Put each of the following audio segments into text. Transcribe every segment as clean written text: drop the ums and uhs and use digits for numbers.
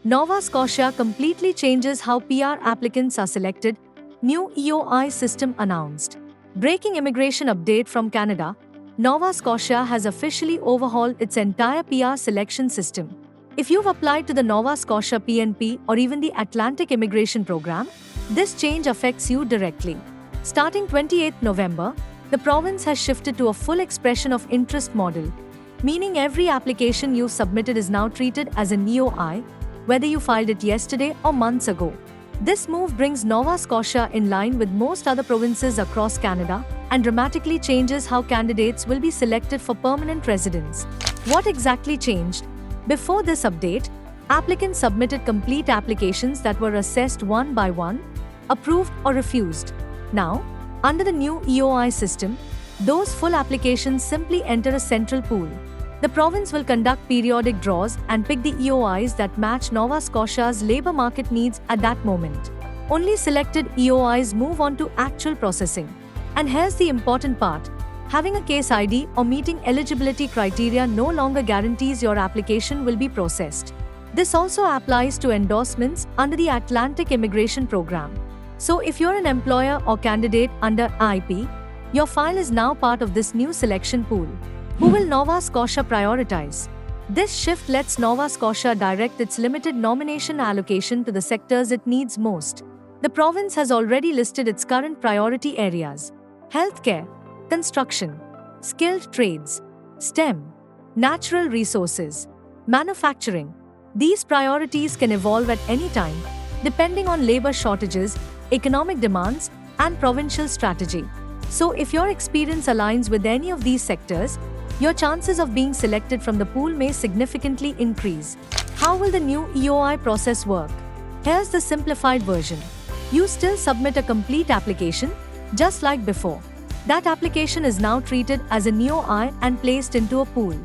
Nova Scotia completely changes how PR applicants are selected, new EOI system announced. Breaking immigration update from Canada, Nova Scotia has officially overhauled its entire PR selection system. If you've applied to the Nova Scotia PNP or even the Atlantic Immigration Program, this change affects you directly. Starting 28 November, the province has shifted to a full expression of interest model, meaning every application you submitted is now treated as an EOI, whether you filed it yesterday or months ago. This move brings Nova Scotia in line with most other provinces across Canada and dramatically changes how candidates will be selected for permanent residence. What exactly changed? Before this update, applicants submitted complete applications that were assessed one by one, approved or refused. Now, under the new EOI system, those full applications simply enter a central pool. The province will conduct periodic draws and pick the EOIs that match Nova Scotia's labour market needs at that moment. Only selected EOIs move on to actual processing. And here's the important part. Having a case ID or meeting eligibility criteria no longer guarantees your application will be processed. This also applies to endorsements under the Atlantic Immigration Program. So if you're an employer or candidate under IP, your file is now part of this new selection pool. Who will Nova Scotia prioritize? This shift lets Nova Scotia direct its limited nomination allocation to the sectors it needs most. The province has already listed its current priority areas: healthcare, construction, skilled trades, STEM, natural resources, manufacturing. These priorities can evolve at any time, depending on labor shortages, economic demands, and provincial strategy. So if your experience aligns with any of these sectors, your chances of being selected from the pool may significantly increase. How will the new EOI process work? Here's the simplified version. You still submit a complete application, just like before. That application is now treated as an EOI and placed into a pool.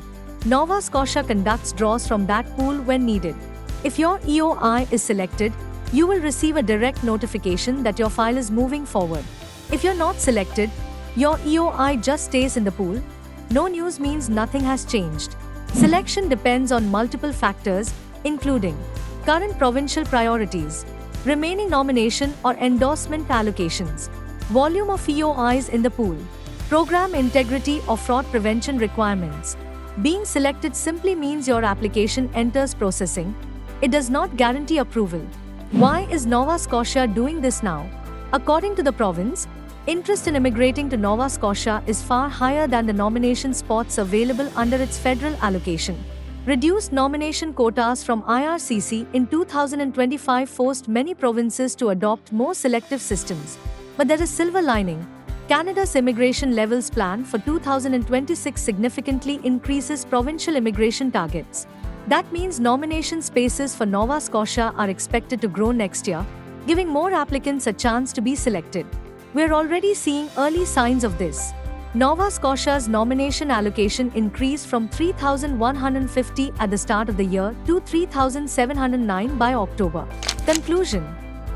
Nova Scotia conducts draws from that pool when needed. If your EOI is selected, you will receive a direct notification that your file is moving forward. If you're not selected, your EOI just stays in the pool. No news means nothing has changed. Selection depends on multiple factors, including current provincial priorities, remaining nomination or endorsement allocations, volume of EOIs in the pool, program integrity or fraud prevention requirements. Being selected simply means your application enters processing. It does not guarantee approval. Why is Nova Scotia doing this now? According to the province, interest in immigrating to Nova Scotia is far higher than the nomination spots available under its federal allocation. Reduced nomination quotas from IRCC in 2025 forced many provinces to adopt more selective systems. But there is silver lining. Canada's immigration levels plan for 2026 significantly increases provincial immigration targets. That means nomination spaces for Nova Scotia are expected to grow next year, giving more applicants a chance to be selected. We're already seeing early signs of this. Nova Scotia's nomination allocation increased from 3,150 at the start of the year to 3,709 by October. Conclusion.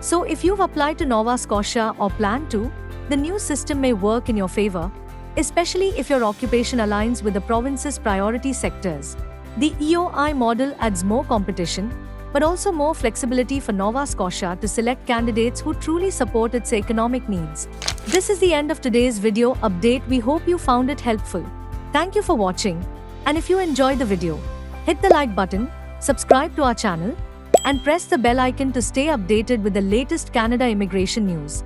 So if you've applied to Nova Scotia or plan to, the new system may work in your favor, especially if your occupation aligns with the province's priority sectors. The EOI model adds more competition, but also more flexibility for Nova Scotia to select candidates who truly support its economic needs. This is the end of today's video update. We hope you found it helpful. Thank you for watching. And if you enjoyed the video, hit the like button, subscribe to our channel, and press the bell icon to stay updated with the latest Canada immigration news.